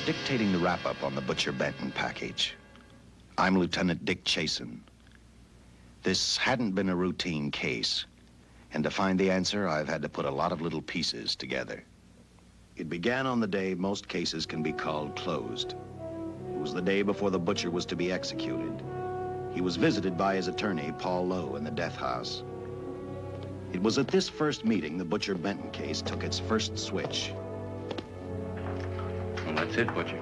dictating the wrap-up on the Butcher Benton package. I'm Lieutenant Dick Chasen. This hadn't been a routine case, and to find the answer, I've had to put a lot of little pieces together. It began on the day most cases can be called closed. It was the day before the butcher was to be executed. He was visited by his attorney, Paul Lowe, in the death house. It was at this first meeting the Butcher Benton case took its first switch. Well, that's it, Butcher.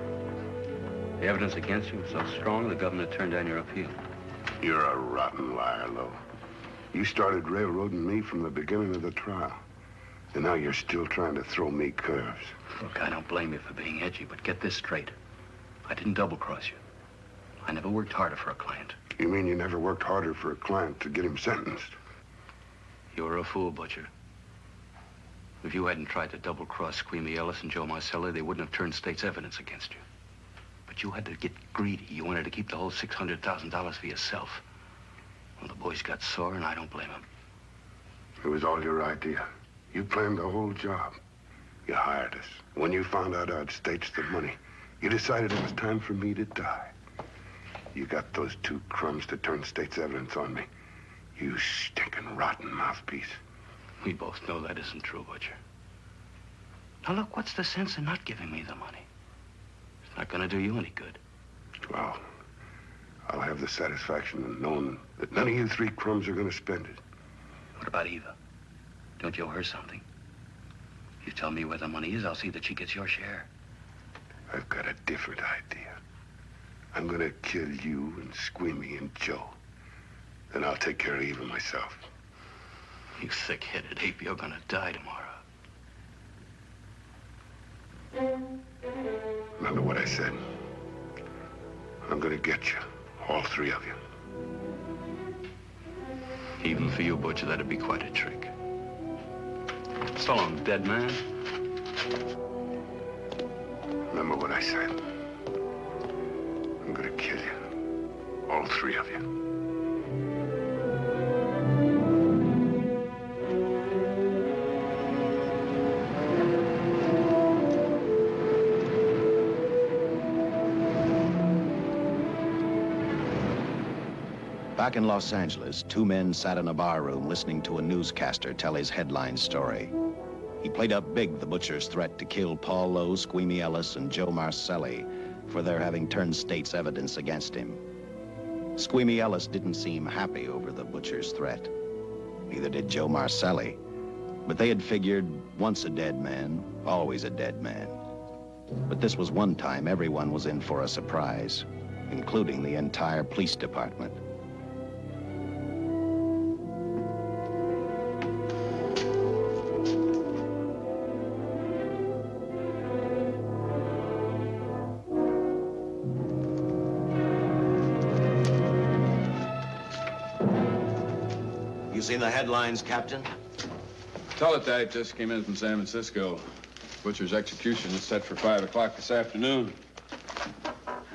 The evidence against you was so strong, the governor turned down your appeal. You're a rotten liar, Lowe. You started railroading me from the beginning of the trial. And now you're still trying to throw me curves. Look, I don't blame you for being edgy, but get this straight. I didn't double-cross you. I never worked harder for a client. You mean you never worked harder for a client to get him sentenced? You were a fool, Butcher. If you hadn't tried to double-cross Squeamy Ellis and Joe Marcelli, they wouldn't have turned state's evidence against you. But you had to get greedy. You wanted to keep the whole $600,000 for yourself. Well, the boys got sore, and I don't blame them. It was all your idea. You planned the whole job. You hired us. When you found out I'd staged the money, you decided it was time for me to die. You got those two crumbs to turn state's evidence on me. You stinking rotten mouthpiece. We both know that isn't true, Butcher. Now, look, what's the sense in not giving me the money? It's not going to do you any good. Well, I'll have the satisfaction of knowing that none of you three crumbs are going to spend it. What about Eva? Don't you owe her something? You tell me where the money is, I'll see that she gets your share. I've got a different idea. I'm going to kill you and Squeamy and Joe. Then I'll take care of Eva myself. You thick-headed ape, you're going to die tomorrow. Remember what I said. I'm going to get you, all three of you. Even for you, Butcher, that'd be quite a trick. So long, dead man. Remember what I said. I'm going to kill you, all three of you. Back in Los Angeles, two men sat in a bar room listening to a newscaster tell his headline story. He played up big the butcher's threat to kill Paul Lowe, Squeamy Ellis, and Joe Marcelli for their having turned state's evidence against him. Squeamy Ellis didn't seem happy over the butcher's threat. Neither did Joe Marcelli. But they had figured, once a dead man, always a dead man. But this was one time everyone was in for a surprise, including the entire police department. You seen the headlines, Captain? Teletype just came in from San Francisco. Butcher's execution is set for 5 o'clock this afternoon.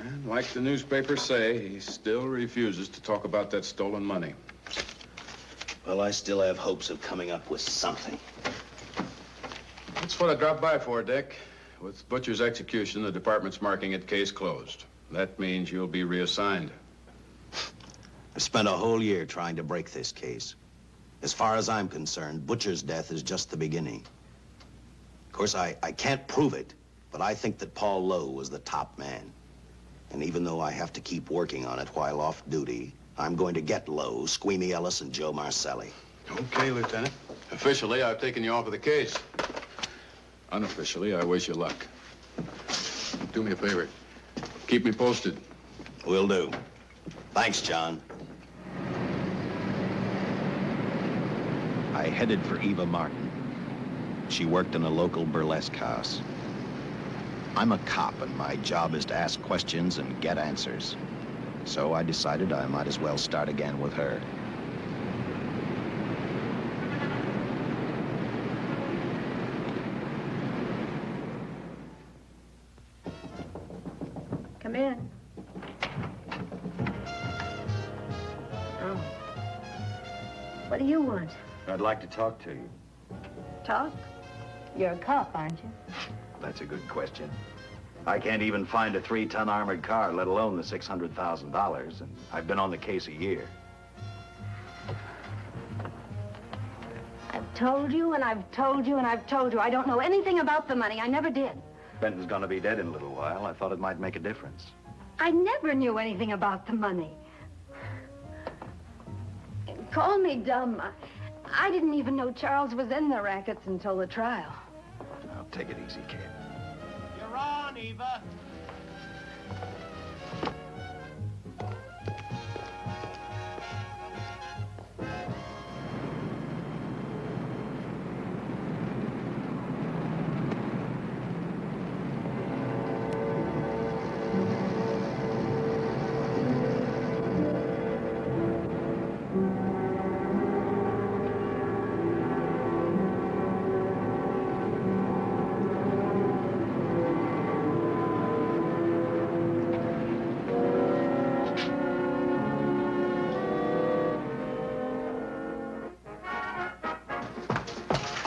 And like the newspapers say, he still refuses to talk about that stolen money. Well, I still have hopes of coming up with something. That's what I dropped by for, Dick. With Butcher's execution, the department's marking it case closed. That means you'll be reassigned. I've spent a whole year trying to break this case. As far as I'm concerned, Butcher's death is just the beginning. Of course, I can't prove it, but I think that Paul Lowe was the top man. And even though I have to keep working on it while off duty, I'm going to get Lowe, Squeamy Ellis, and Joe Marcelli. Okay, Lieutenant. Officially, I've taken you off of the case. Unofficially, I wish you luck. Do me a favor. Keep me posted. Will do. Thanks, John. I headed for Eva Martin. She worked in a local burlesque house. I'm a cop, and my job is to ask questions and get answers. So I decided I might as well start again with her. Come in. Oh. What do you want? I'd like to talk to you. Talk? You're a cop, aren't you? That's a good question. I can't even find a 3-ton armored car, let alone the $600,000, and I've been on the case a year. I've told you, and I've told you, and I've told you. I don't know anything about the money. I never did. Benton's gonna be dead in a little while. I thought it might make a difference. I never knew anything about the money. Call me dumb. I didn't even know Charles was in the rackets until the trial. Now, take it easy, kid. You're on, Eva.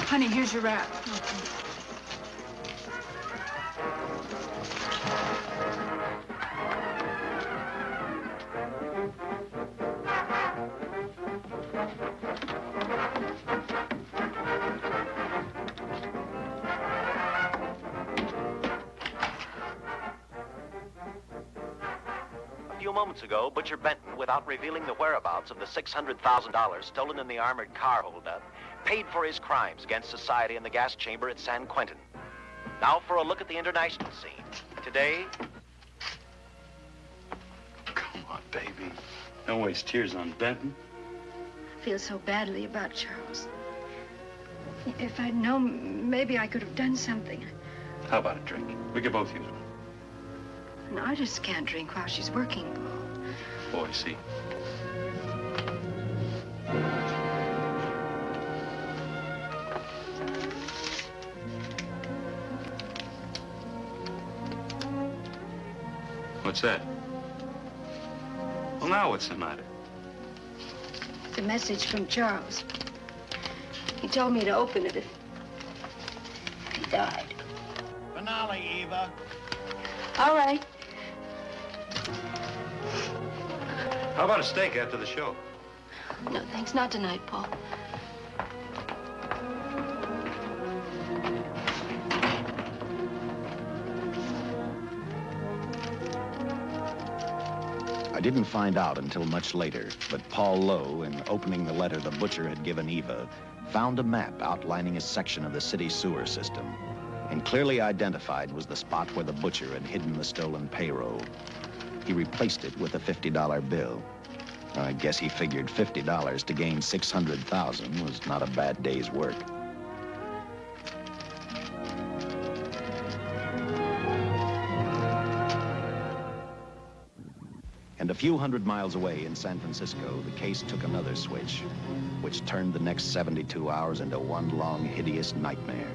Honey, here's your wrap. A few moments ago, Butcher Benton, without revealing the whereabouts of the $600,000 stolen in the armored car holdup, paid for his crimes against society in the gas chamber at San Quentin. Now for a look at the international scene. Today... Come on, baby. Don't waste tears on Benton. I feel so badly about Charles. If I'd known, maybe I could have done something. How about a drink? We could both use one. An artist can't drink while she's working, Paul. Boy, see. What's that? Well, now what's the matter? It's a message from Charles. He told me to open it if he died. Finale, Eva. All right. How about a steak after the show? No, thanks. Not tonight, Paul. I didn't find out until much later, but Paul Lowe, in opening the letter the butcher had given Eva, found a map outlining a section of the city sewer system. And clearly identified was the spot where the butcher had hidden the stolen payroll. He replaced it with a $50 bill. I guess he figured $50 to gain $600,000 was not a bad day's work. And a few hundred miles away in San Francisco, the case took another switch, which turned the next 72 hours into one long, hideous nightmare.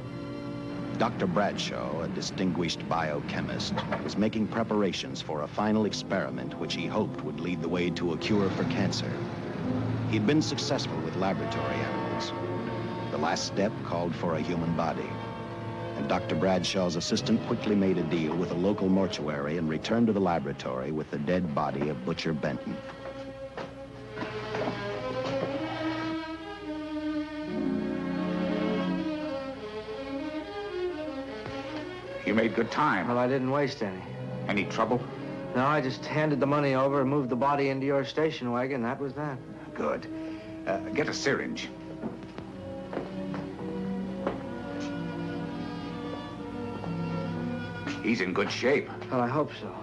Dr. Bradshaw, a distinguished biochemist, was making preparations for a final experiment which he hoped would lead the way to a cure for cancer. He'd been successful with laboratory animals. The last step called for a human body. And Dr. Bradshaw's assistant quickly made a deal with a local mortuary and returned to the laboratory with the dead body of Butcher Benton. You made good time. Well, I didn't waste any. Any trouble? No, I just handed the money over and moved the body into your station wagon. That was that. Good. Get a syringe. He's in good shape. Well, I hope so.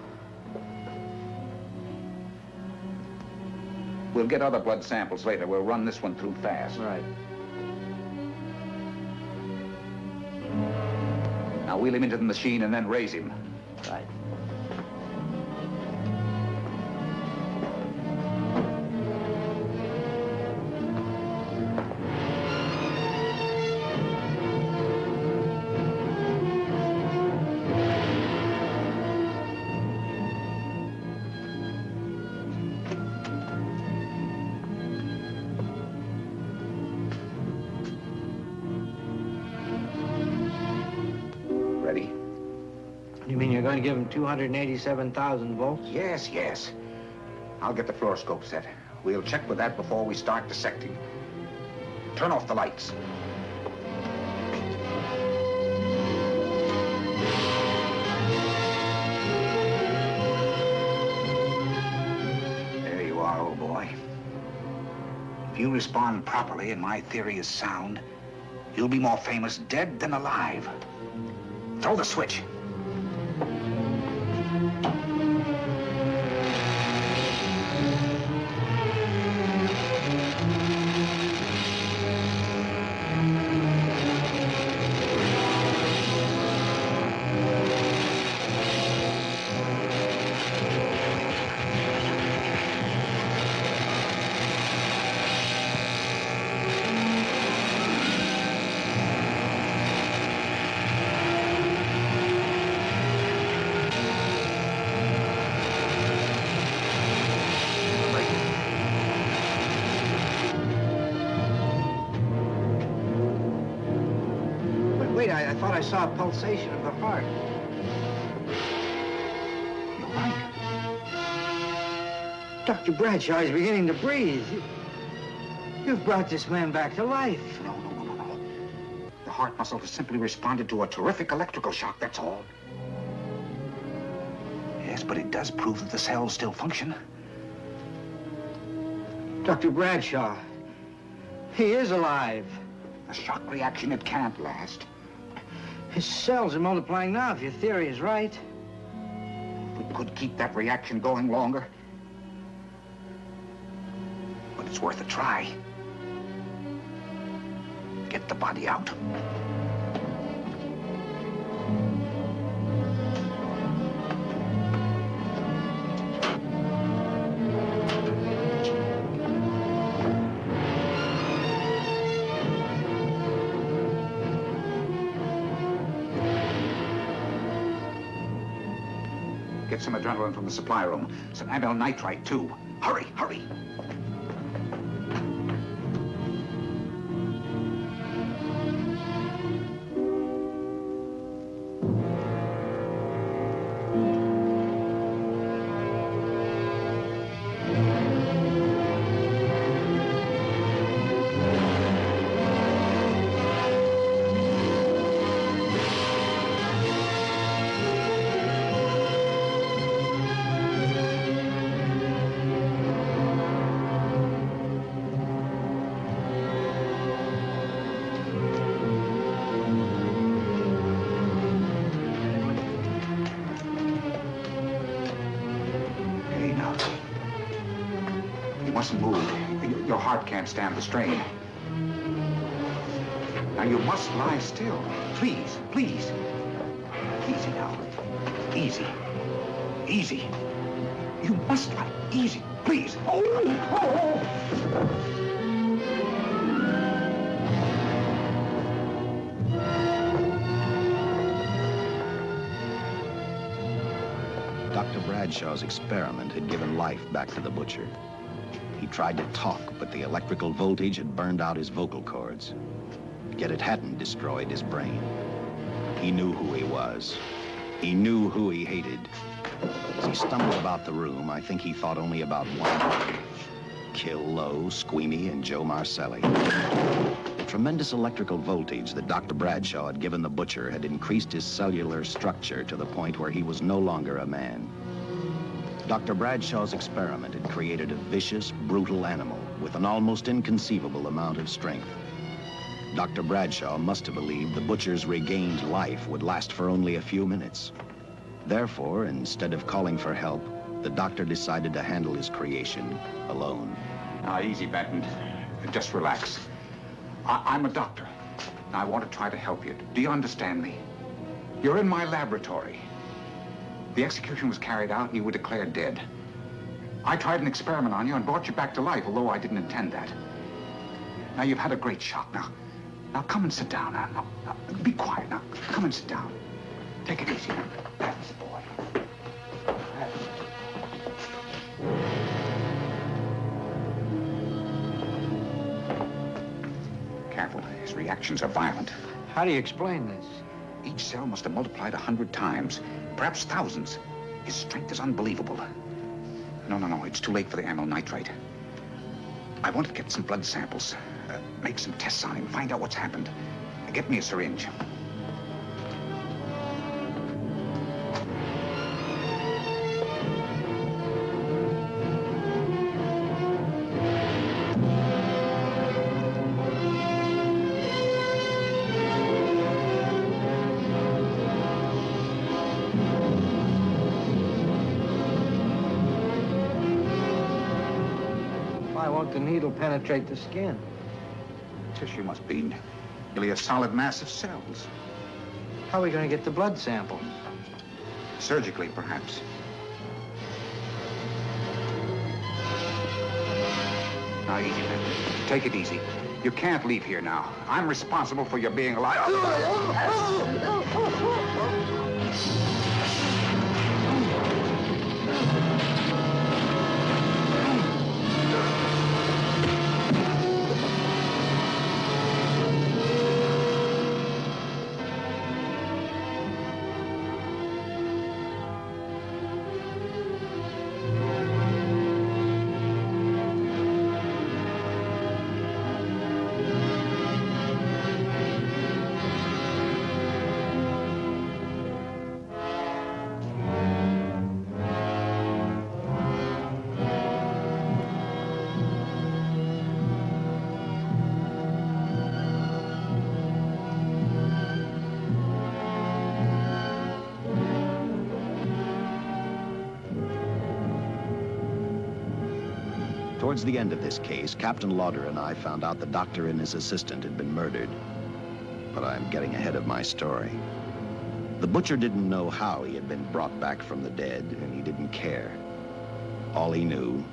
We'll get other blood samples later. We'll run this one through fast. Right. Now wheel him into the machine and then raise him. Right. Ready? You You mean you're going to give him 287,000 volts? Yes, yes. I'll get the fluoroscope set. We'll check with that before we start dissecting. Turn off the lights. There you are, old boy. If you respond properly and my theory is sound, you'll be more famous dead than alive. Throw the switch. Wait, I thought I saw a pulsation of the heart. You're right. Dr. Bradshaw is beginning to breathe. You've brought this man back to life. No. The heart muscle has simply responded to a terrific electrical shock, that's all. Yes, but it does prove that the cells still function. Dr. Bradshaw, he is alive. A shock reaction, it can't last. His cells are multiplying now, if your theory is right. We could keep that reaction going longer. But it's worth a try. Get the body out. Get some adrenaline from the supply room. Some amyl nitrite, too. Hurry, hurry. Mustn't move. Your heart can't stand the strain. Now, you must lie still. Please, please. Easy now. Easy. Easy. You must lie. Easy, please. Oh. Dr. Bradshaw's experiment had given life back to the butcher. He tried to talk, but the electrical voltage had burned out his vocal cords. Yet it hadn't destroyed his brain. He knew who he was. He knew who he hated. As he stumbled about the room, I think he thought only about one. Kill Lowe, Squeamy, and Joe Marcelli. The tremendous electrical voltage that Dr. Bradshaw had given the butcher had increased his cellular structure to the point where he was no longer a man. Dr. Bradshaw's experiment had created a vicious, brutal animal with an almost inconceivable amount of strength. Dr. Bradshaw must have believed the butcher's regained life would last for only a few minutes. Therefore, instead of calling for help, the doctor decided to handle his creation alone. Now, easy, Benton. Just relax. I'm a doctor. I want to try to help you. Do you understand me? You're in my laboratory. The execution was carried out and you were declared dead. I tried an experiment on you and brought you back to life, although I didn't intend that. Now, you've had a great shock. Now come and sit down. Now, be quiet. Now, come and sit down. Take it easy. That's the boy. Careful. His reactions are violent. How do you explain this? Each cell must have multiplied 100 times, perhaps thousands. His strength is unbelievable. No, it's too late for the amyl nitrite. I want to get some blood samples, make some tests on him, find out what's happened. Get me a syringe. Why won't the needle penetrate the skin? Tissue must be nearly a solid mass of cells. How are we going to get the blood sample? Surgically, perhaps. Now, easy, Benton. Take it easy. You can't leave here now. I'm responsible for your being alive. Towards the end of this case, Captain Lauder and I found out the doctor and his assistant had been murdered. But I'm getting ahead of my story. The butcher didn't know how he had been brought back from the dead, and he didn't care. All he knew,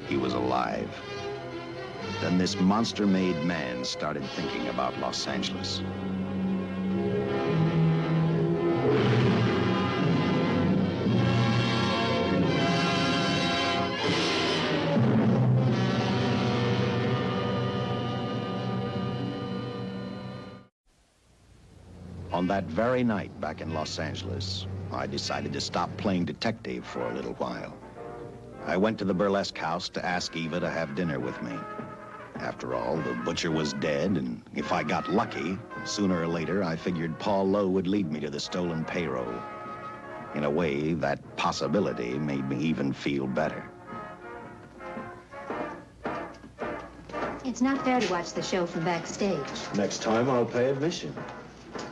he was alive. Then this monster-made man started thinking about Los Angeles. On that very night back in Los Angeles, I decided to stop playing detective for a little while. I went to the burlesque house to ask Eva to have dinner with me. After all, the butcher was dead, and if I got lucky, sooner or later, I figured Paul Lowe would lead me to the stolen payroll. In a way, that possibility made me even feel better. It's not fair to watch the show from backstage. Next time, I'll pay admission.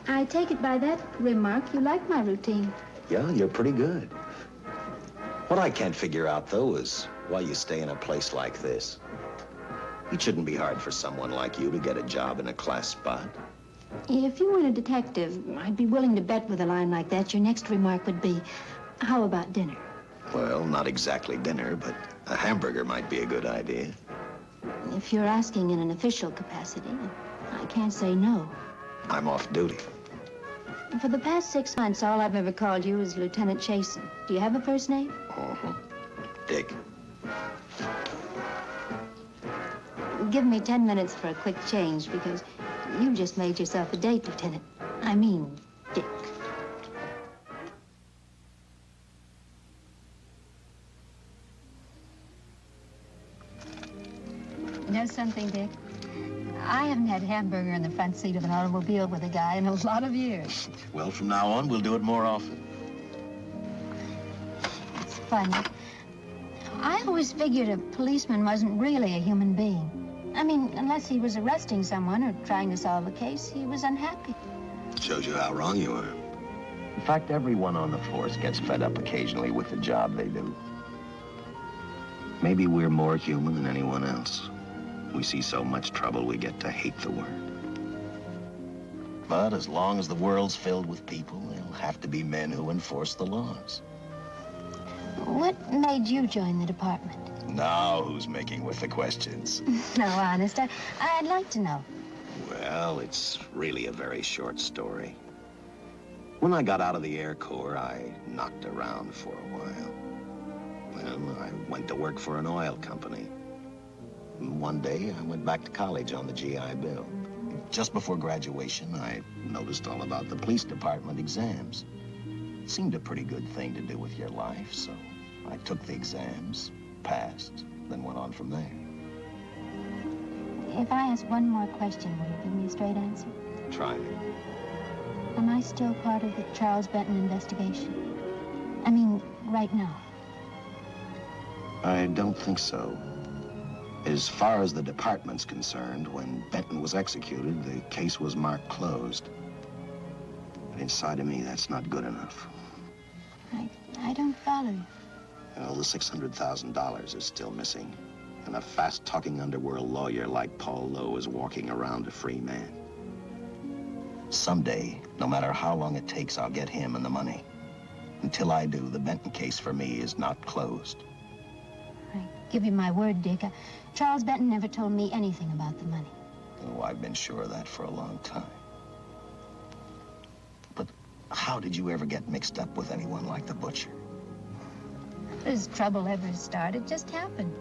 I take it by that remark you like my routine. Yeah, you're pretty good. What I can't figure out, though, is why you stay in a place like this. It shouldn't be hard for someone like you to get a job in a class spot. If you weren't a detective, I'd be willing to bet with a line like that your next remark would be, how about dinner? Well, not exactly dinner, but a hamburger might be a good idea. If you're asking in an official capacity, I can't say no. I'm off duty. For the past 6 months, all I've ever called you is Lieutenant Chasen. Do you have a first name? Dick. Give me 10 minutes for a quick change, because you just made yourself a date, Lieutenant. I mean, Dick. Know something, Dick? I haven't had hamburger in the front seat of an automobile with a guy in a lot of years. Well, from now on, we'll do it more often. It's funny. I always figured a policeman wasn't really a human being. I mean, unless he was arresting someone or trying to solve a case, he was unhappy. Shows you how wrong you are. In fact, everyone on the force gets fed up occasionally with the job they do. Maybe we're more human than anyone else. We see so much trouble, we get to hate the work. But as long as the world's filled with people, there'll have to be men who enforce the laws. What made you join the department? Now who's making with the questions? No, honest, I'd like to know. Well, it's really a very short story. When I got out of the Air Corps, I knocked around for a while. Well, I went to work for an oil company. One day, I went back to college on the GI Bill. just before graduation, I noticed all about the police department exams. Seemed a pretty good thing to do with your life, so I took the exams, passed, then went on from there. If I ask one more question, will you give me a straight answer? Try me. Am I still part of the Charles Benton investigation? I mean, right now. I don't think so. As far as the department's concerned, when Benton was executed, the case was marked closed. But inside of me, that's not good enough. I don't follow you. Well, the $600,000 is still missing. And a fast-talking underworld lawyer like Paul Lowe is walking around a free man. Someday, no matter how long it takes, I'll get him and the money. Until I do, the Benton case for me is not closed. I give you my word, Dick. Charles Benton never told me anything about the money. Oh, I've been sure of that for a long time. But how did you ever get mixed up with anyone like the butcher? As trouble ever started, it just happened.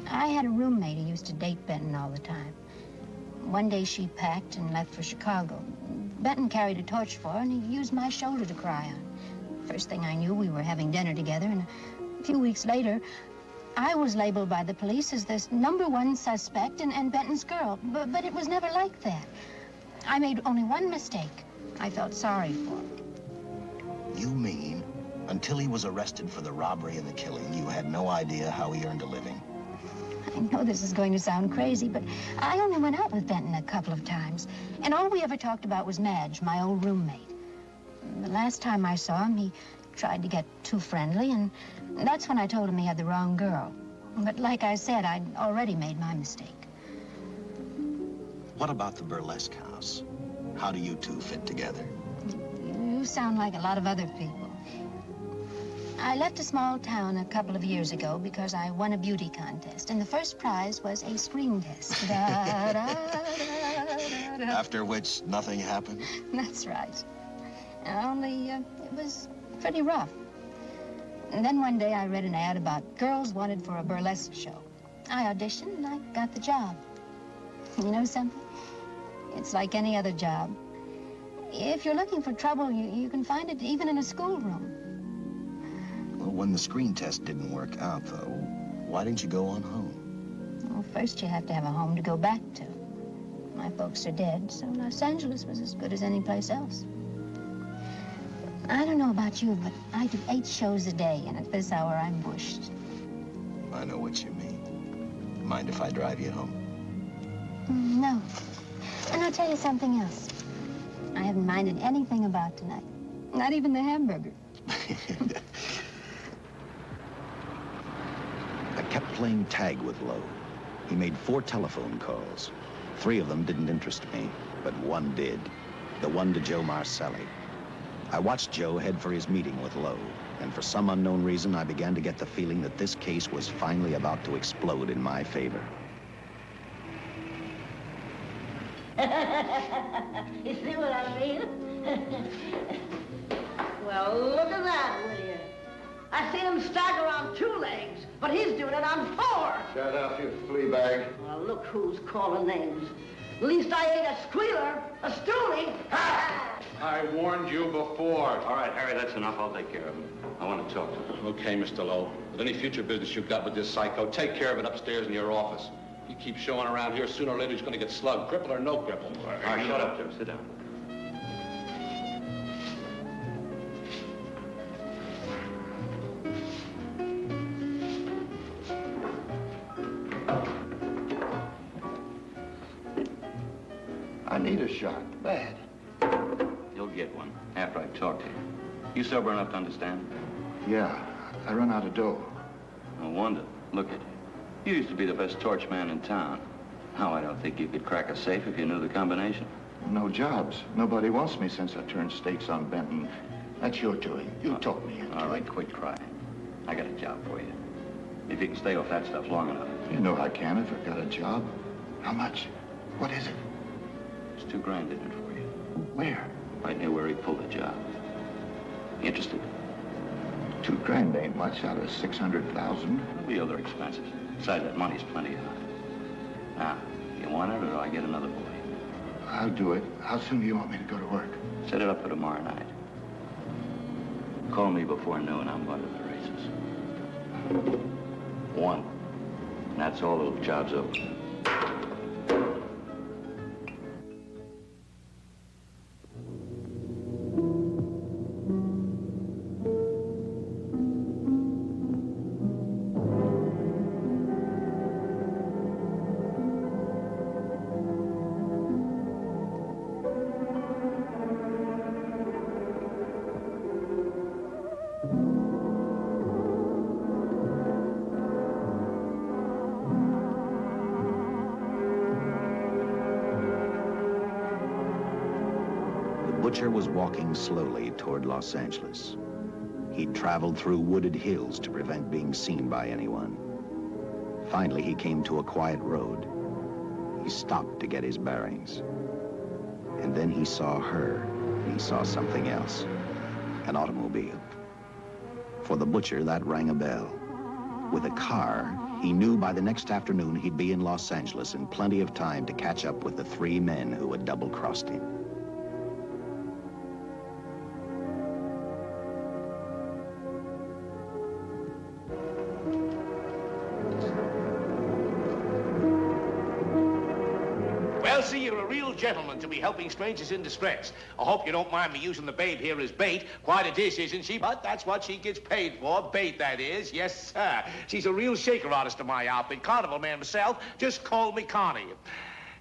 I had a roommate who used to date Benton all the time. One day she packed and left for Chicago. Benton carried a torch for her, and he used my shoulder to cry on. First thing I knew, we were having dinner together, and a few weeks later, I was labeled by the police as this #1 suspect and Benton's girl. But it was never like that. I made only one mistake. I felt sorry for him. You mean, until he was arrested for the robbery and the killing, you had no idea how he earned a living? I know this is going to sound crazy, but I only went out with Benton a couple of times. And all we ever talked about was Madge, my old roommate. The last time I saw him, he tried to get too friendly, and that's when I told him he had the wrong girl. But like I said, I'd already made my mistake. What about the burlesque house? How do you two fit together? You sound like a lot of other people. I left a small town a couple of years ago because I won a beauty contest, and the first prize was a screen test. Da, da, da, da, da. After which, nothing happened? That's right. Only, it was pretty rough. And then one day I read an ad about girls wanted for a burlesque show. I auditioned and I got the job. You know something? It's like any other job. If you're looking for trouble, you can find it even in a schoolroom. Well, when the screen test didn't work out, though, why didn't you go on home? Well, first you have to have a home to go back to. My folks are dead, so Los Angeles was as good as any place else. I don't know about you, but I do 8 shows a day, and at this hour, I'm bushed. I know what you mean. Mind if I drive you home? No. And I'll tell you something else. I haven't minded anything about tonight. Not even the hamburger. I kept playing tag with Lowe. He made 4 telephone calls. 3 of them didn't interest me, but one did. The one to Joe Marcelli. I watched Joe head for his meeting with Lowe, and for some unknown reason, I began to get the feeling that this case was finally about to explode in my favor. You see what I mean? Well, look at that, will you? I seen him stagger on 2 legs, but he's doing it on 4. Shut up, you flea bag. Well, look who's calling names. At least I ain't a squealer, a stoolie. I warned you before. All right, Harry, that's enough. I'll take care of him. I want to talk to him. Okay, Mr. Lowe. With any future business you've got with this psycho, take care of it upstairs in your office. If you keep showing around here, sooner or later he's going to get slugged, cripple or no cripple. All right, shut up, Joe. Sit down. I need a shot, bad. You'll get one after I talk to you. You sober enough to understand? Yeah, I run out of dough. No wonder. Look at you. You used to be the best torch man in town. Now I don't think you could crack a safe if you knew the combination. No jobs. Nobody wants me since I turned stakes on Benton. That's your doing. You taught me into All right, it. quit crying. I got a job for you. If you can stay off that stuff long enough. You know I can if I've got a job. How much? What is it? There's $2,000 in it for you. Where? Right near where he pulled the job. Interested? $2,000 ain't much out of 600,000. There'll be other expenses. Besides, that money's plenty of it. Now, you want it or do I get another boy? I'll do it. How soon do you want me to go to work? Set it up for tomorrow night. Call me before noon. I'm going to the races. 1. And that's all. The job's over. The butcher was walking slowly toward Los Angeles. He'd traveled through wooded hills to prevent being seen by anyone. Finally, he came to a quiet road. He stopped to get his bearings. And then he saw her, and he saw something else. An automobile. For the butcher, that rang a bell. With a car, he knew by the next afternoon he'd be in Los Angeles in plenty of time to catch up with the 3 men who had double-crossed him. Well, see, you're a real gentleman to be helping strangers in distress. I hope you don't mind me using the babe here as bait. Quite a dish, isn't she? But that's what she gets paid for. Bait, that is. Yes, sir. She's a real shaker artist of my outfit. Carnival man myself. Just call me Connie.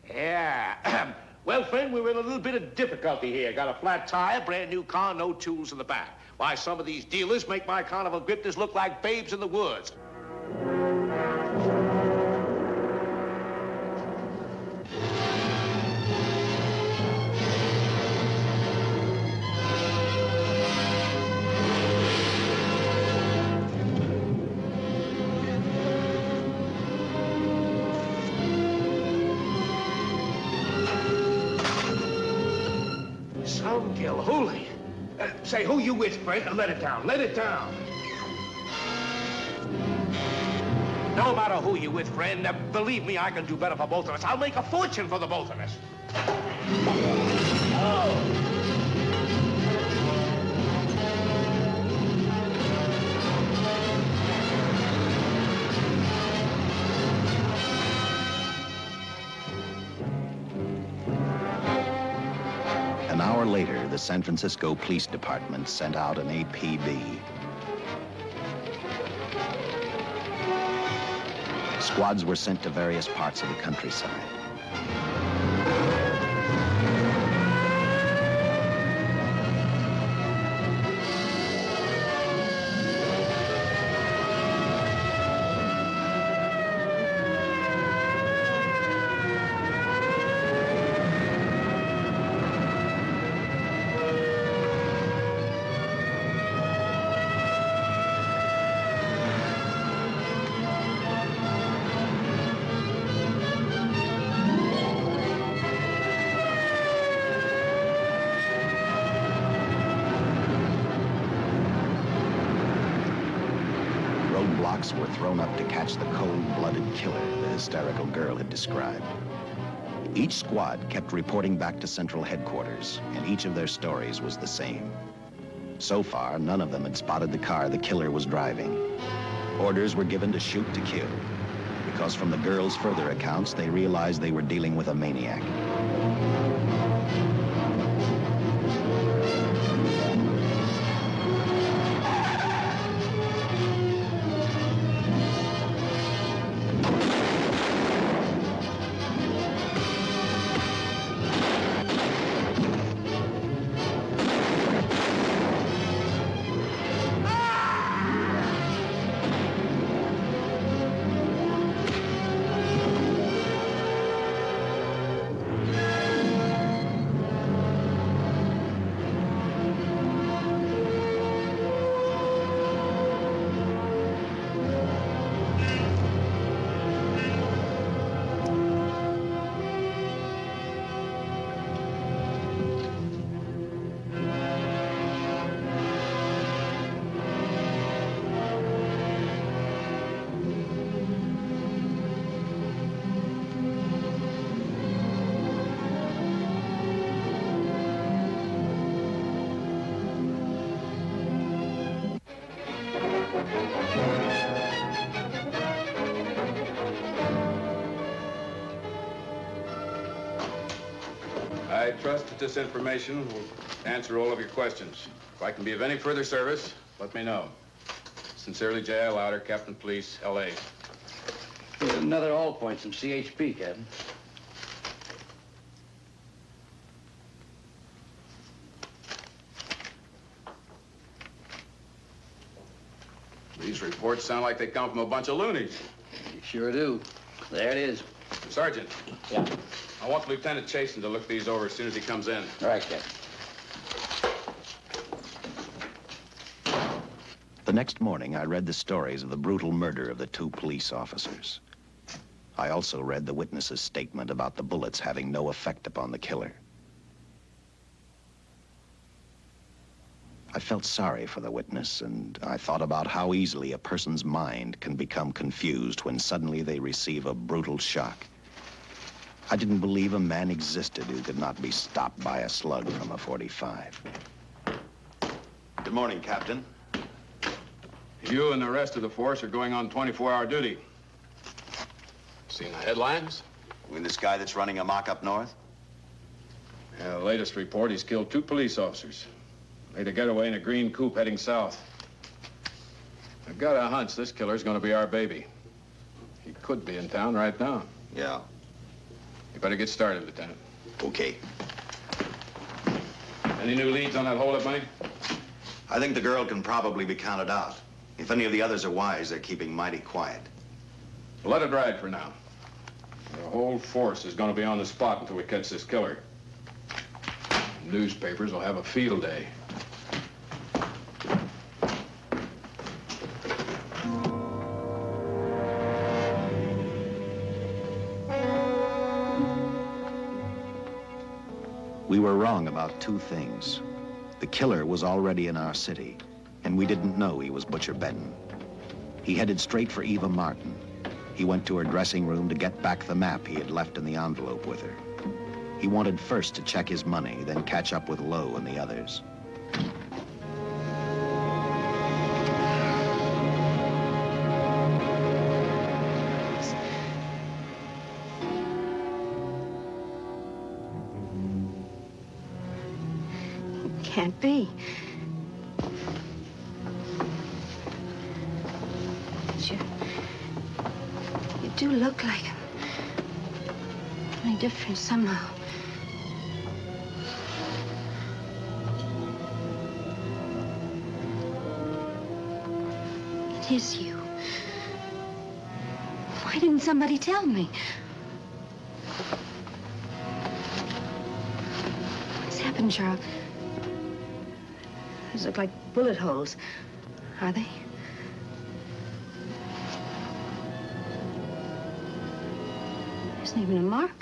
Yeah. Well, friend, we're in a little bit of difficulty here. Got a flat tire, brand new car, no tools in the back. Why, some of these dealers make my carnival grifters look like babes in the woods. Some Gilhooly. Say, who you with, friend? Let it down. Let it down. No matter who you with, friend, believe me, I can do better for both of us. I'll make a fortune for the both of us. Oh. An hour later, the San Francisco Police Department sent out an APB. Squads were sent to various parts of the countryside. Roadblocks were thrown up to catch the cold-blooded killer the hysterical girl had described. Each squad kept reporting back to central headquarters, and each of their stories was the same. So far, none of them had spotted the car the killer was driving. Orders were given to shoot to kill, because from the girls' further accounts, they realized they were dealing with a maniac. I trust that this information will answer all of your questions. If I can be of any further service, let me know. Sincerely, J.I. Louder, Captain Police, L.A. Here's another all points from CHP, Captain. These reports sound like they come from a bunch of loonies. You sure do. There it is. Sergeant. Yeah. I want Lieutenant Chasen to look these over as soon as he comes in. All right, Captain. The next morning, I read the stories of the brutal murder of the 2 police officers. I also read the witness's statement about the bullets having no effect upon the killer. I felt sorry for the witness, and I thought about how easily a person's mind can become confused when suddenly they receive a brutal shock. I didn't believe a man existed who could not be stopped by a slug from a .45. Good morning, Captain. You and the rest of the force are going on 24-hour duty. Seen the headlines? You mean this guy that's running amok up north? Yeah, the latest report, he's killed 2 police officers. Made a getaway in a green coupe heading south. I've got a hunch this killer's gonna be our baby. He could be in town right now. Yeah. You better get started, Lieutenant. Okay. Any new leads on that holdup money? I think the girl can probably be counted out. If any of the others are wise, they're keeping mighty quiet. Well, let it ride for now. The whole force is gonna be on the spot until we catch this killer. Newspapers will have a field day. We were wrong about 2 things. The killer was already in our city, and we didn't know he was Butcher Benton. He headed straight for Eva Martin. He went to her dressing room to get back the map he had left in the envelope with her. He wanted first to check his money, then catch up with Lowe and the others. Can't be. But you do look like him. Only different somehow. It is you. Why didn't somebody tell me? What's happened, Charles? These look like bullet holes. Are they? There isn't even a mark.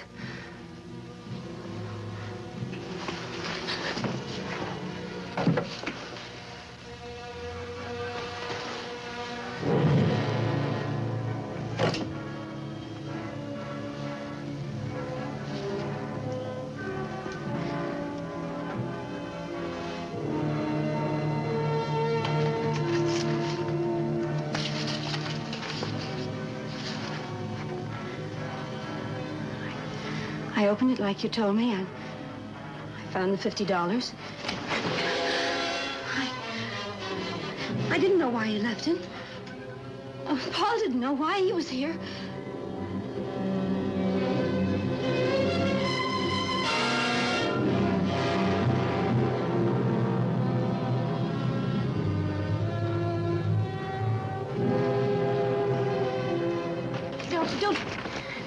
I opened it like you told me, and I found the $50. I didn't know why you left him. Oh, Paul didn't know why he was here.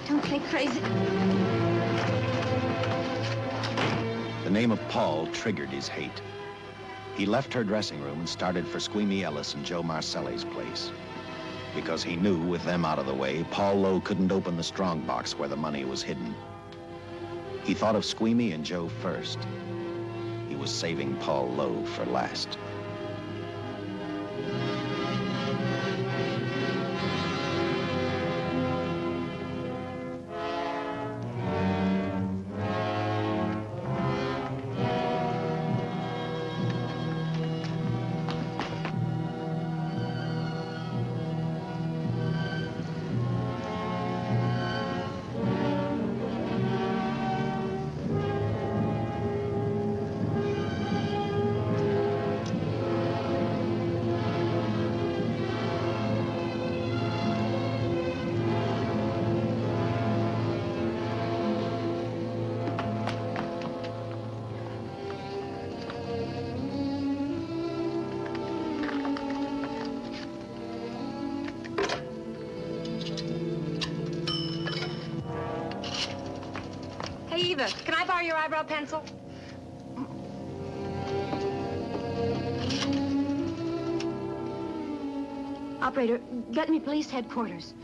Don't think crazy. The name of Paul triggered his hate. He left her dressing room and started for Squeamy Ellis and Joe Marcelli's place. Because he knew, with them out of the way, Paul Lowe couldn't open the strongbox where the money was hidden. He thought of Squeamy and Joe first. He was saving Paul Lowe for last. borrow your eyebrow pencil? Operator, get me police headquarters.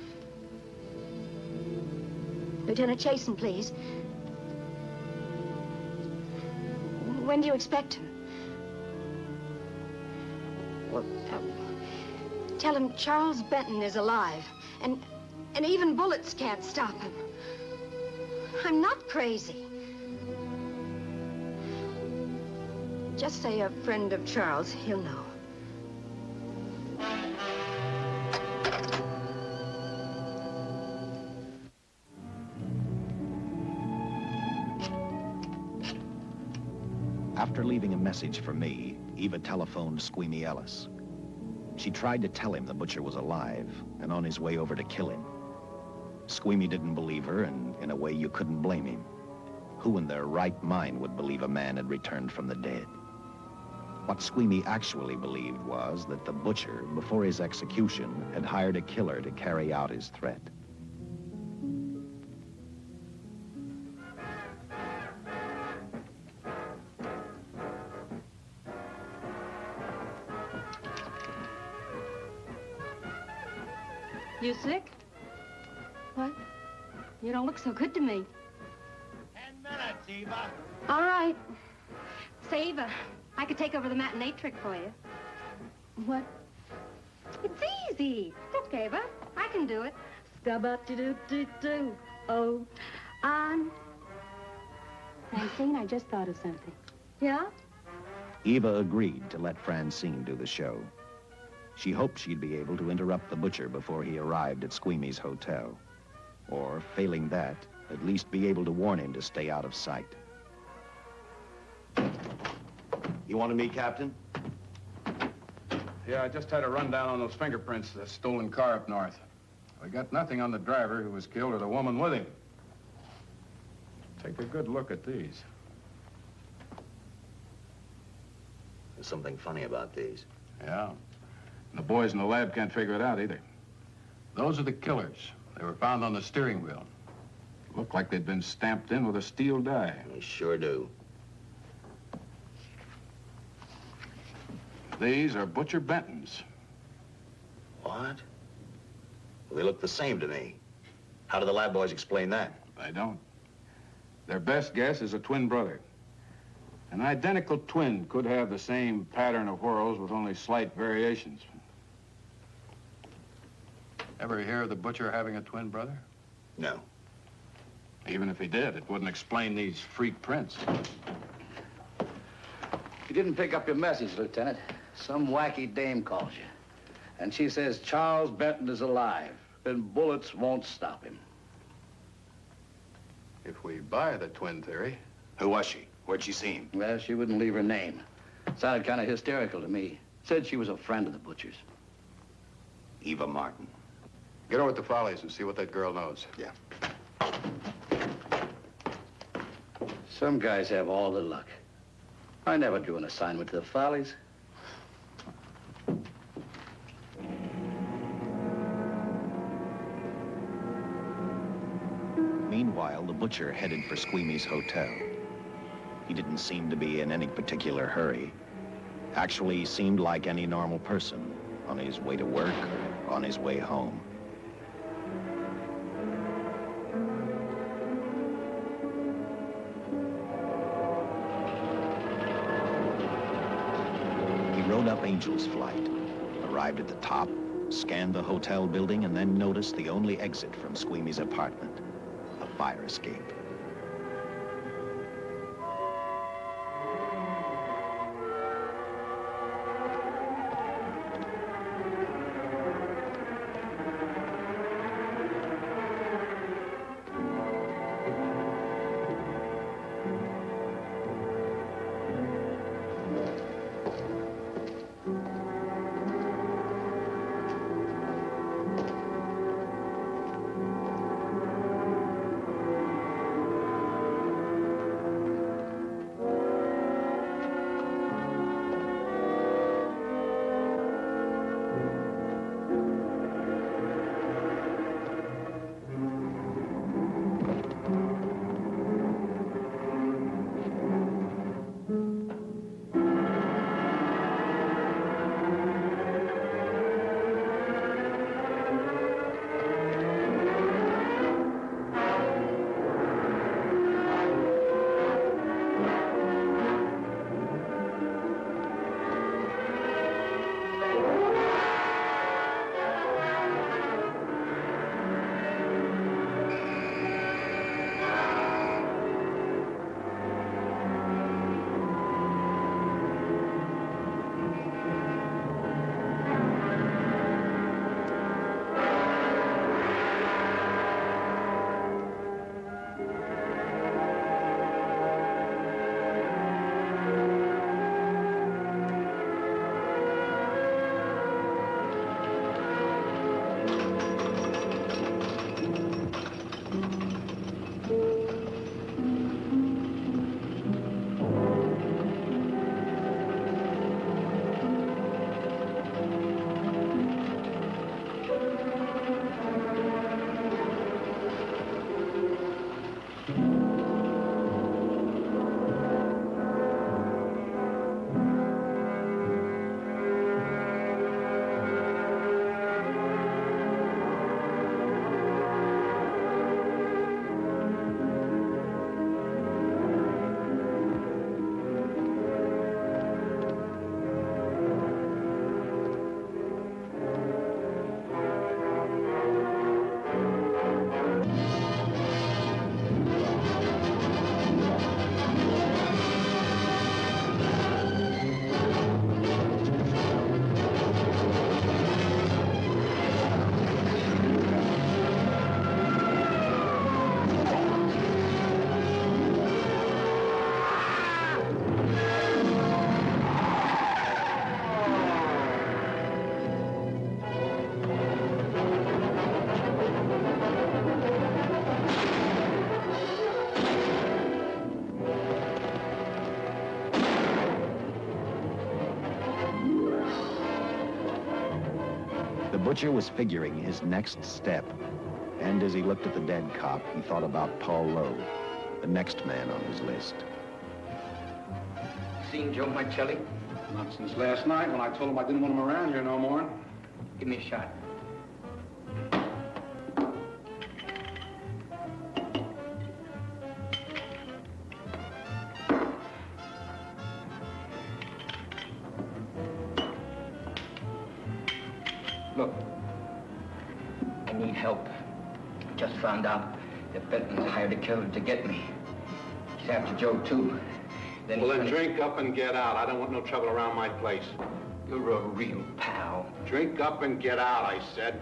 Lieutenant Chasen, please. When do you expect him? Well, tell him Charles Benton is alive, and even bullets can't stop him. I'm not crazy. Just say a friend of Charles, he'll know. After leaving a message for me, Eva telephoned Squeamy Ellis. She tried to tell him the butcher was alive and on his way over to kill him. Squeamy didn't believe her, and in a way you couldn't blame him. Who in their right mind would believe a man had returned from the dead? What Squeamy actually believed was that the butcher, before his execution, had hired a killer to carry out his threat. You sick? What? You don't look so good to me. 10 minutes, Eva. All right. Say, Eva, I could take over the matinee trick for you. What? It's easy. Look, Eva, I can do it. Scabba-doo-doo-doo. Oh, Francine, I just thought of something. Yeah? Eva agreed to let Francine do the show. She hoped she'd be able to interrupt the butcher before he arrived at Squeamy's hotel. Or, failing that, at least be able to warn him to stay out of sight. You wanted me, Captain? Yeah, I just had a rundown on those fingerprints of the stolen car up north. We got nothing on the driver who was killed or the woman with him. Take a good look at these. There's something funny about these. Yeah. And the boys in the lab can't figure it out either. Those are the killers. They were found on the steering wheel. Looked like they'd been stamped in with a steel die. They sure do. These are Butcher Benton's. What? Well, they look the same to me. How do the lab boys explain that? They don't. Their best guess is a twin brother. An identical twin could have the same pattern of whorls with only slight variations. Ever hear of the butcher having a twin brother? No. Even if he did, it wouldn't explain these freak prints. You didn't pick up your message, Lieutenant. Some wacky dame calls you. And she says Charles Benton is alive, and bullets won't stop him. If we buy the twin theory... Who was she? Where'd she see him? Well, she wouldn't leave her name. Sounded kind of hysterical to me. Said she was a friend of the butcher's. Eva Martin. Get over at the Follies and see what that girl knows. Yeah. Some guys have all the luck. I never drew an assignment to the Follies. Meanwhile, the butcher headed for Squeamy's hotel. He didn't seem to be in any particular hurry. Actually, he seemed like any normal person, on his way to work or on his way home. He rode up Angel's Flight, arrived at the top, scanned the hotel building, and then noticed the only exit from Squeamy's apartment, a fire escape. Butcher was figuring his next step. And as he looked at the dead cop, he thought about Paul Lowe, the next man on his list. Seen Joe Marcelli? Not since last night when I told him I didn't want him around here no more. Give me a shot. Look, I need help. Just found out that Benton hired a killer to get me. He's after Joe, too. Well, then drink up and get out. I don't want no trouble around my place. You're a real pal. Drink up and get out, I said.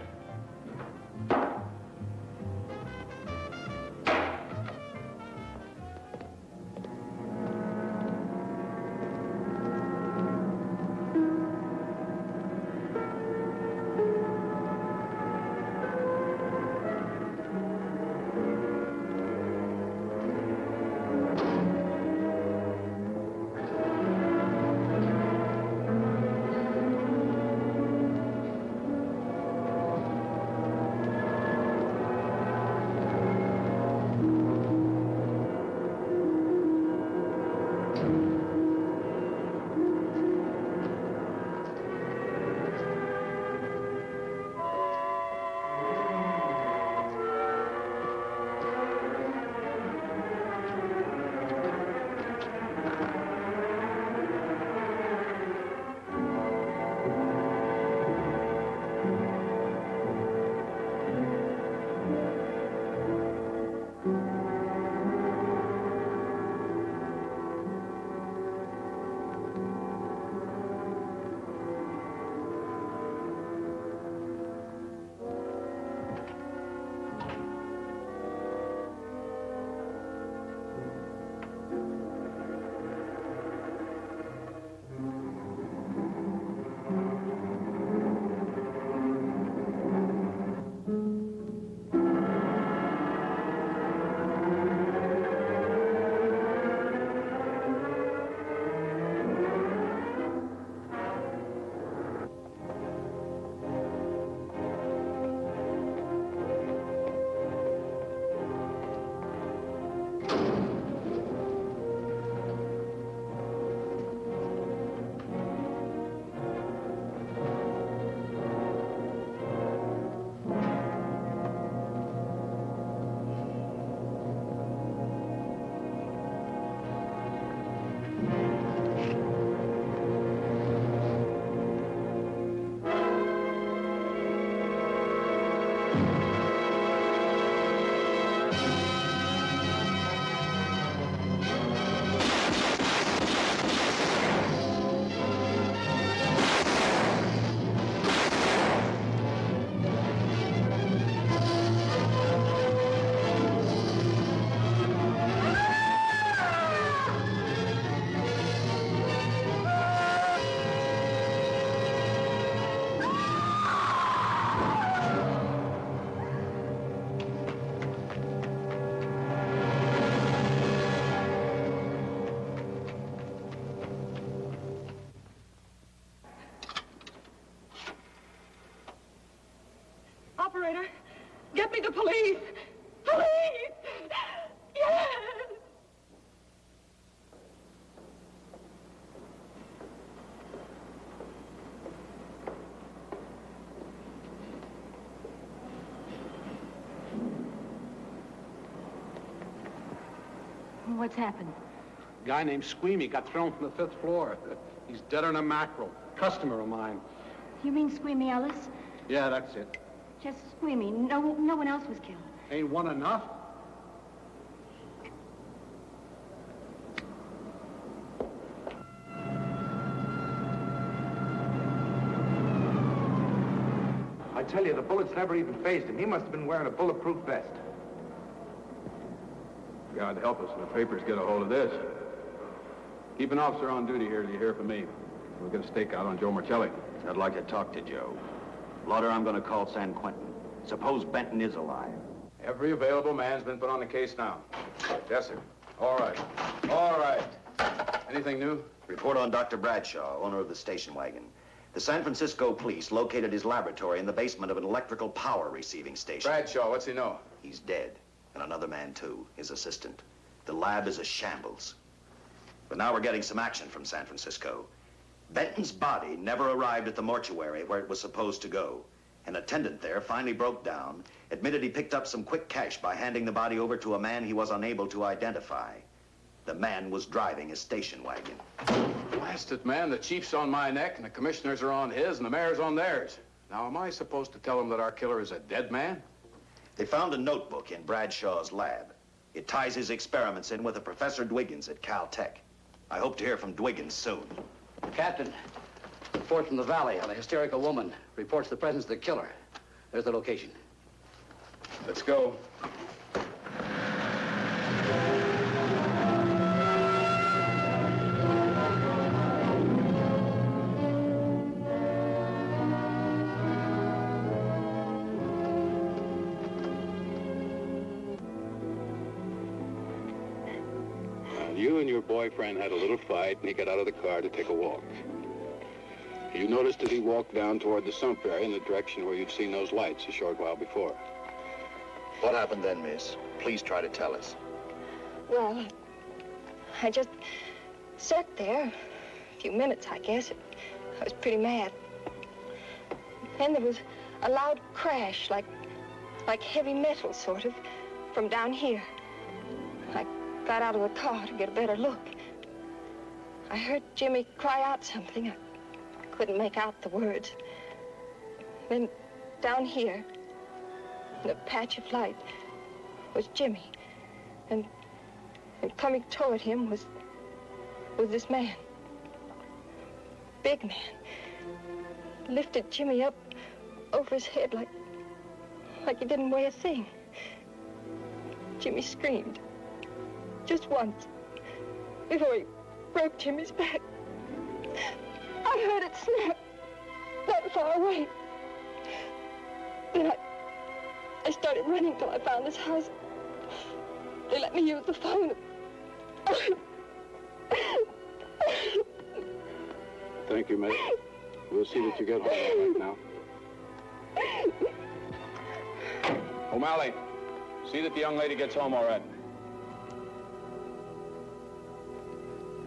Operator, get me the police! Police! Yes! What's happened? A guy named Squeamy got thrown from the 5th floor. He's deader than a mackerel. Customer of mine. You mean Squeamy Ellis? Yeah, that's it. Just Squeamy. No one else was killed. Ain't one enough? I tell you, the bullets never even phased him. He must have been wearing a bulletproof vest. God help us when the papers get a hold of this. Keep an officer on duty here till you hear from me. We'll get a stakeout on Joe Marcelli. I'd like to talk to Joe. Lauder, I'm going to call San Quentin. Suppose Benton is alive. Every available man's been put on the case now. Yes, sir. All right. All right. Anything new? Report on Dr. Bradshaw, owner of the station wagon. The San Francisco police located his laboratory in the basement of an electrical power receiving station. Bradshaw, what's he know? He's dead. And another man, too, his assistant. The lab is a shambles. But now we're getting some action from San Francisco. Benton's body never arrived at the mortuary where it was supposed to go. An attendant there finally broke down, admitted he picked up some quick cash by handing the body over to a man he was unable to identify. The man was driving a station wagon. Blast it, man. The chief's on my neck, and the commissioners are on his, and the mayor's on theirs. Now, am I supposed to tell them that our killer is a dead man? They found a notebook in Bradshaw's lab. It ties his experiments in with a Professor Dwiggins at Caltech. I hope to hear from Dwiggins soon. Captain, report from the valley on a hysterical woman. Reports the presence of the killer. There's the location. Let's go. You and your boyfriend had a little fight, and he got out of the car to take a walk. You noticed that he walked down toward the sump area in the direction where you'd seen those lights a short while before. What happened then, miss? Please try to tell us. Well, I just sat there a few minutes, I guess. I was pretty mad. Then there was a loud crash, like heavy metal, sort of, from down here. I got out of the car to get a better look. I heard Jimmy cry out something. I couldn't make out the words. Then down here, in a patch of light, was Jimmy. And coming toward him was this man. Big man. Lifted Jimmy up over his head like he didn't weigh a thing. Jimmy screamed. Just once, before he broke Jimmy's back. I heard it snap, not far away. Then I started running till I found this house. They let me use the phone. Thank you, mate. We'll see that you get home right now. O'Malley, see that the young lady gets home all right.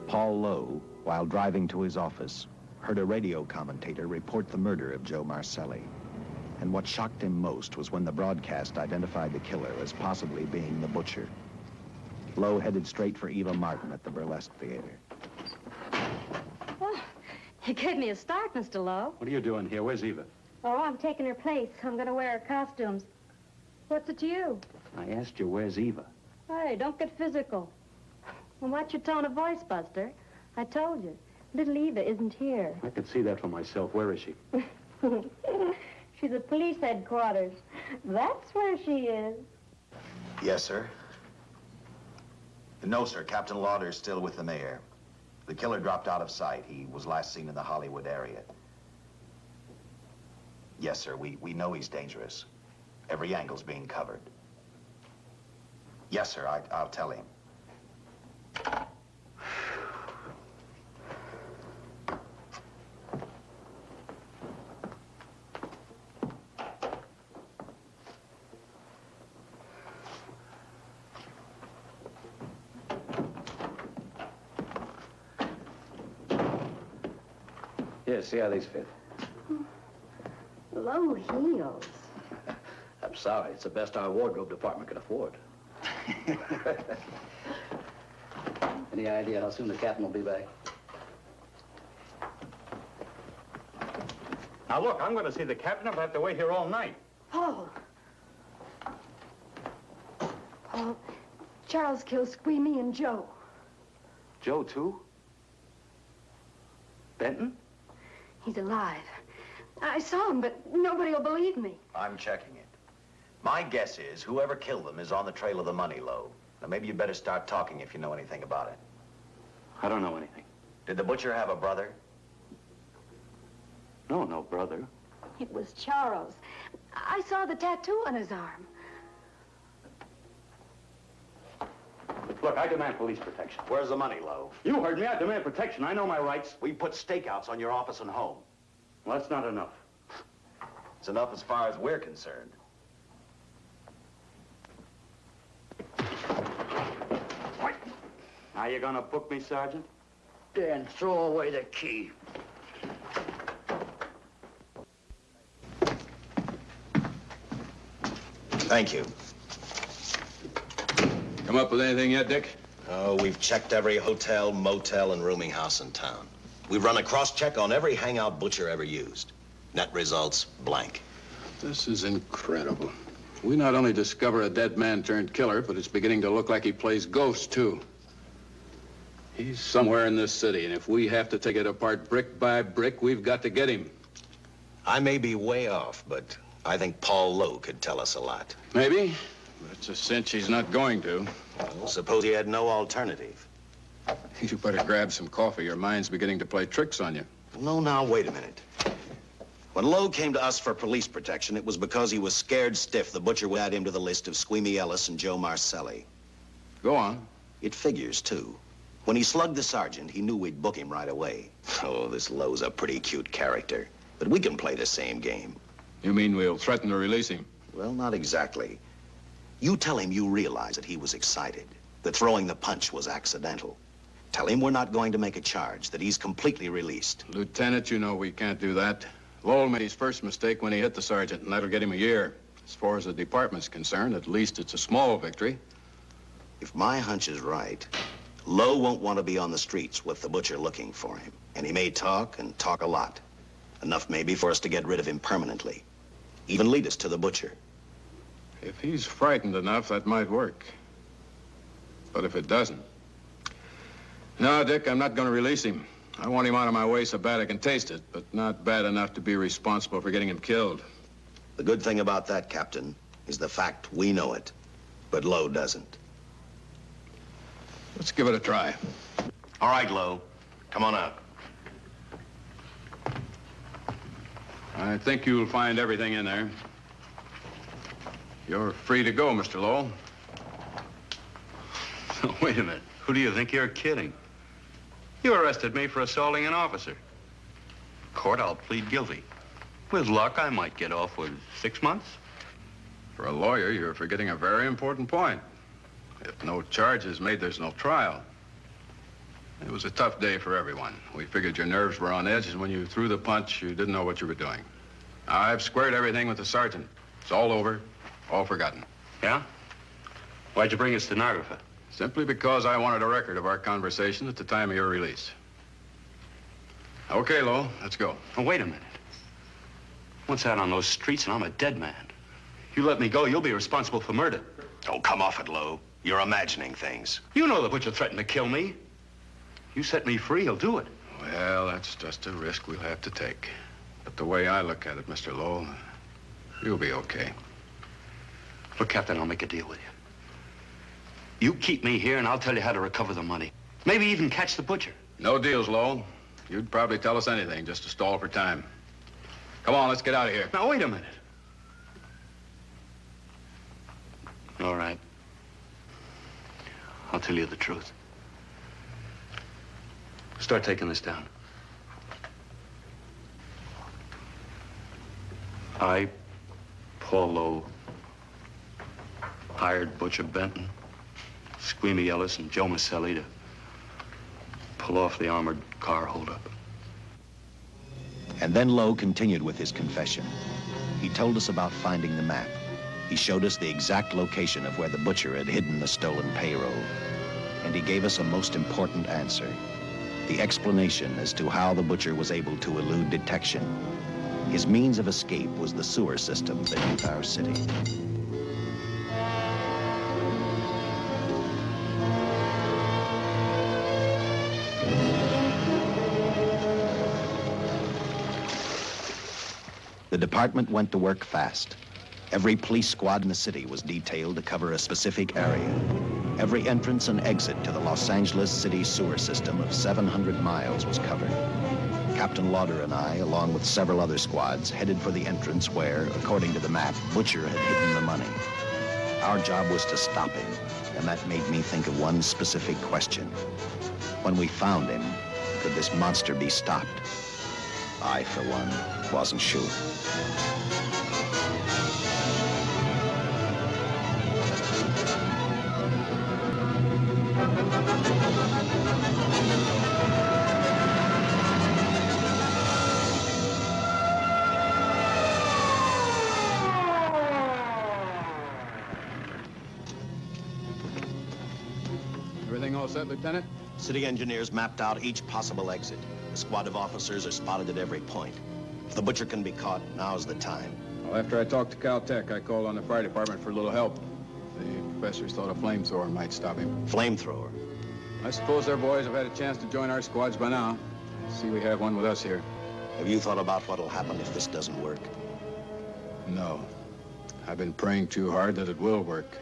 Paul Lowe, while driving to his office, heard a radio commentator report the murder of Joe Marcelli. And what shocked him most was when the broadcast identified the killer as possibly being the butcher. Lowe headed straight for Eva Martin at the Burlesque Theater. Oh, you gave me a start, Mr. Lowe. What are you doing here? Where's Eva? Oh, I'm taking her place. I'm going to wear her costumes. What's it to you? I asked you, where's Eva? Hey, don't get physical. Well, watch your tone of voice, Buster. I told you. Little Eva isn't here. I could see that for myself. Where is she? She's at police headquarters. That's where she is. Yes, sir. No, sir. Captain Lauder's still with the mayor. The killer dropped out of sight. He was last seen in the Hollywood area. Yes, sir. We know he's dangerous. Every angle's being covered. Yes, sir. I'll tell him. Here, see how these fit. Low heels. I'm sorry. It's the best our wardrobe department can afford. Any idea how soon the captain will be back? Now, look, I'm going to see the captain. I'll have to wait here all night. Paul. Paul, Charles killed Squeamy and Joe. Joe, too? Benton? He's alive. I saw him, but nobody will believe me. I'm checking it. My guess is whoever killed them is on the trail of the money, Lowe. Now, maybe you better start talking if you know anything about it. I don't know anything. Did the butcher have a brother? No brother. It was Charles. I saw the tattoo on his arm. Look, I demand police protection. Where's the money, Lowe? You heard me. I demand protection. I know my rights. We put stakeouts on your office and home. Well, that's not enough. It's enough as far as we're concerned. Now you gonna book me, Sergeant? Dan, throw away the key. Thank you. Come up with anything yet, Dick? Oh, we've checked every hotel, motel, and rooming house in town. We've run a cross-check on every hangout Butcher ever used. Net results, blank. This is incredible. We not only discover a dead man turned killer, but it's beginning to look like he plays ghost, too. He's somewhere in this city, and if we have to take it apart brick by brick, we've got to get him. I may be way off, but I think Paul Lowe could tell us a lot. Maybe, but it's a cinch he's not going to. Well, suppose he had no alternative. You better grab some coffee. Your mind's beginning to play tricks on you. No, now, wait a minute. When Lowe came to us for police protection, it was because he was scared stiff the Butcher would add him to the list of Squeamy Ellis and Joe Marcelli. Go on. It figures, too. When he slugged the sergeant, he knew we'd book him right away. Oh, this Lowe's a pretty cute character. But we can play the same game. You mean we'll threaten to release him? Well, not exactly. You tell him you realize that he was excited, that throwing the punch was accidental. Tell him we're not going to make a charge, that he's completely released. Lieutenant, you know we can't do that. Lowell made his first mistake when he hit the sergeant, and that'll get him a year. As far as the department's concerned, at least it's a small victory. If my hunch is right, Lowe won't want to be on the streets with the Butcher looking for him. And he may talk, and talk a lot. Enough maybe for us to get rid of him permanently. Even lead us to the Butcher. If he's frightened enough, that might work. But if it doesn't... No, Dick, I'm not going to release him. I want him out of my way so bad I can taste it, but not bad enough to be responsible for getting him killed. The good thing about that, Captain, is the fact we know it, but Lowe doesn't. Let's give it a try. All right, Lowe. Come on out. I think you'll find everything in there. You're free to go, Mr. Lowell. Wait a minute. Who do you think you're kidding? You arrested me for assaulting an officer. Court, I'll plead guilty. With luck, I might get off with 6 months. For a lawyer, you're forgetting a very important point. If no charge is made, there's no trial. It was a tough day for everyone. We figured your nerves were on edge, and when you threw the punch, you didn't know what you were doing. I've squared everything with the sergeant. It's all over, all forgotten. Yeah? Why'd you bring a stenographer? Simply because I wanted a record of our conversation at the time of your release. Okay, Lowell, let's go. Oh, wait a minute. Once out on those streets and I'm a dead man. You let me go, you'll be responsible for murder. Oh, come off it, Lowe. You're imagining things. You know the Butcher threatened to kill me. You set me free, he'll do it. Well, that's just a risk we'll have to take. But the way I look at it, Mr. Lowell, you'll be okay. Look, Captain, I'll make a deal with you. You keep me here and I'll tell you how to recover the money. Maybe even catch the Butcher. No deals, Lowell. You'd probably tell us anything just to stall for time. Come on, let's get out of here. Now, wait a minute. All right. I'll tell you the truth. Start taking this down. I, Paul Lowe, hired Butcher Benton, Squeamy Ellis, and Joe Marcelli to pull off the armored car holdup. And then Lowe continued with his confession. He told us about finding the map. He showed us the exact location of where the Butcher had hidden the stolen payroll. And he gave us a most important answer. The explanation as to how the Butcher was able to elude detection. His means of escape was the sewer system beneath our city. The department went to work fast. Every police squad in the city was detailed to cover a specific area. Every entrance and exit to the Los Angeles city sewer system of 700 miles was covered. Captain Lauder and I, along with several other squads, headed for the entrance where, according to the map, Butcher had hidden the money. Our job was to stop him, and that made me think of one specific question. When we found him, could this monster be stopped? I, for one, wasn't sure. Everything all set, Lieutenant? City engineers mapped out each possible exit. A squad of officers are spotted at every point. If the butcher can be caught, now's the time. Well, after I talked to Caltech, I called on the fire department for a little help. The professors thought a flamethrower might stop him. Flamethrower? I suppose their boys have had a chance to join our squads by now. See, we have one with us here. Have you thought about what'll happen if this doesn't work? No. I've been praying too hard that it will work.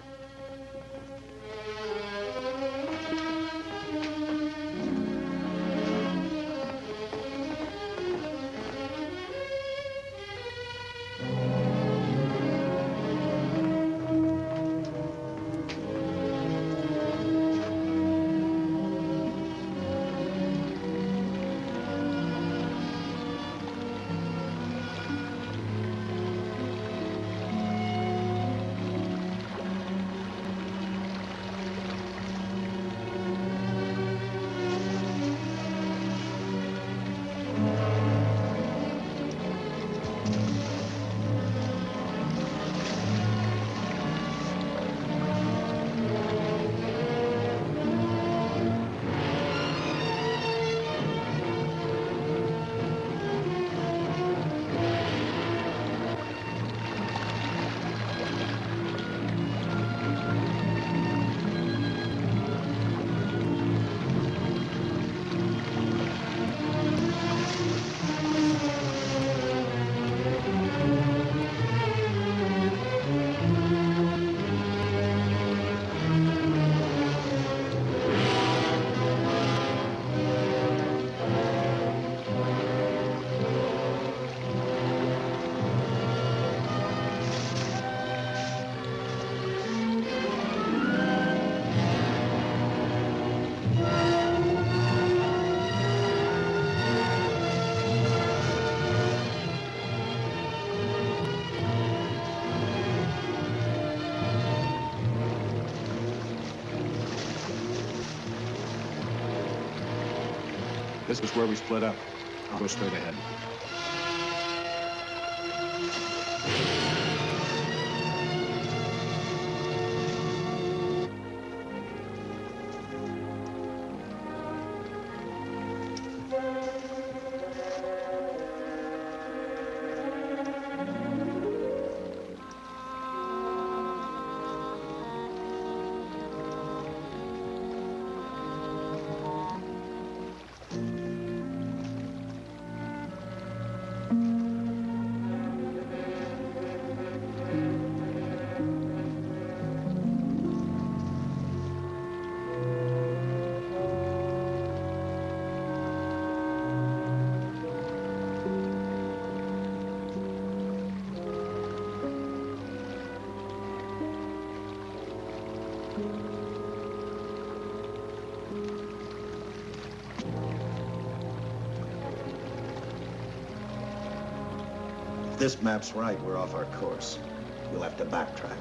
This is where we split up. I'll go straight ahead. If this map's right, we're off our course. We'll have to backtrack.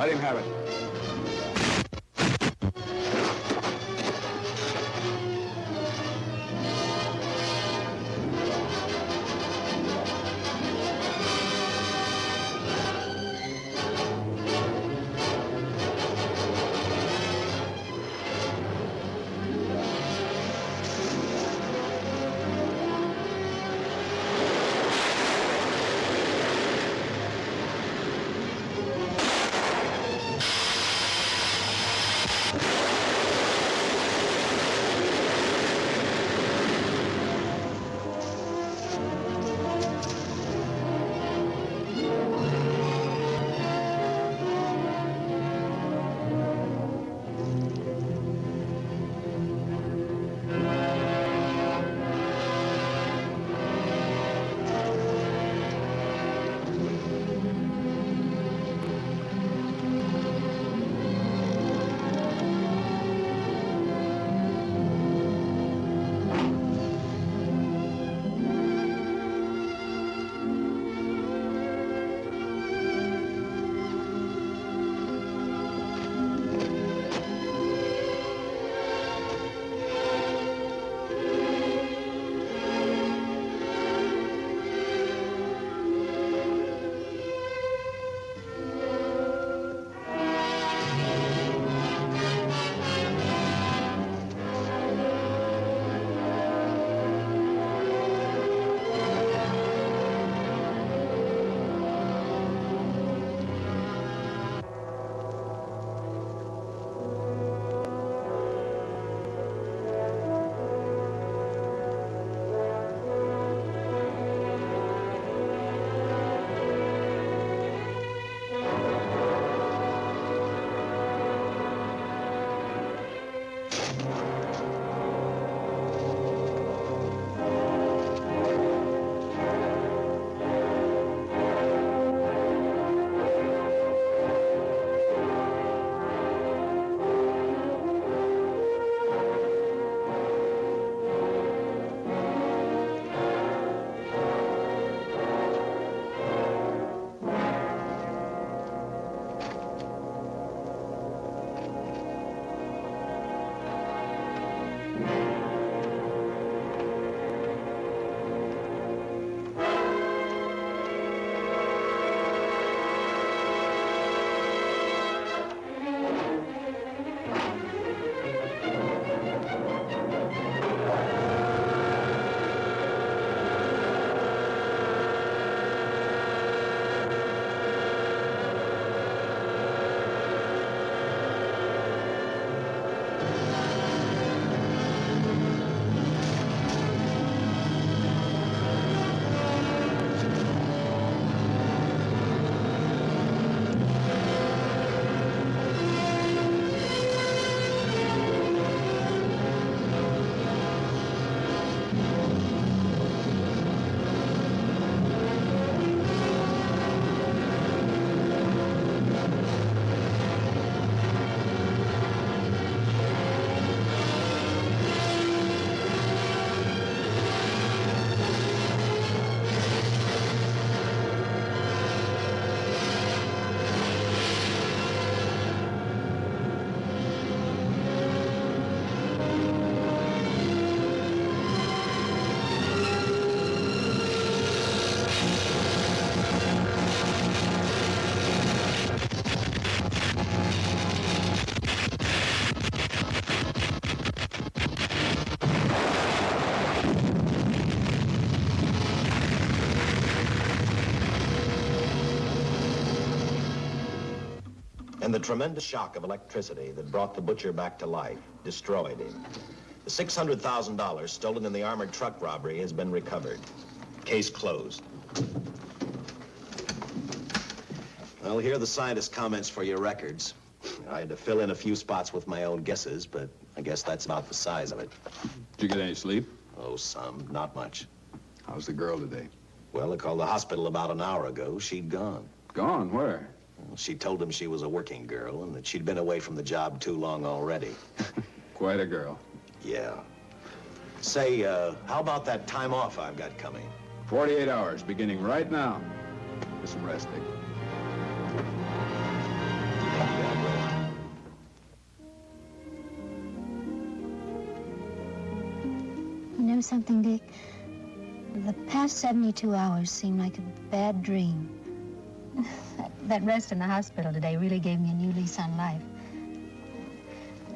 Let him have it. And the tremendous shock of electricity that brought the butcher back to life destroyed him. The $600,000 stolen in the armored truck robbery has been recovered. Case closed. Well, here are the scientist's comments for your records. I had to fill in a few spots with my own guesses, but I guess that's about the size of it. Did you get any sleep? Oh, some. Not much. How's the girl today? Well, I called the hospital about an hour ago. She'd gone. Gone? Where? Well, she told them she was a working girl and that she'd been away from the job too long already. Quite a girl. Yeah. Say, how about that time off I've got coming? 48 hours, beginning right now. Get some resting. know something, Dick? The past 72 hours seem like a bad dream. That rest in the hospital today really gave me a new lease on life.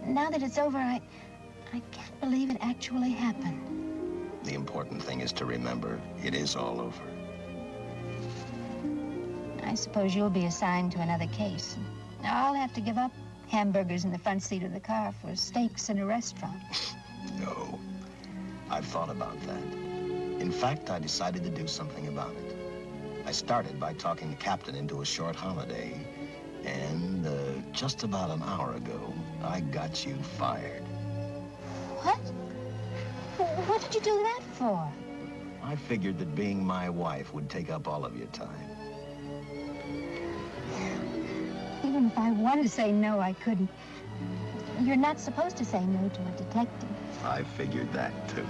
Now that it's over, I can't believe it actually happened. The important thing is to remember it is all over. I suppose you'll be assigned to another case. I'll have to give up hamburgers in the front seat of the car for steaks in a restaurant. No, I've thought about that. In fact, I decided to do something about it. I started by talking the captain into a short holiday, and just about an hour ago, I got you fired. What? What did you do that for? I figured that being my wife would take up all of your time. Even if I wanted to say no, I couldn't. You're not supposed to say no to a detective. I figured that, too.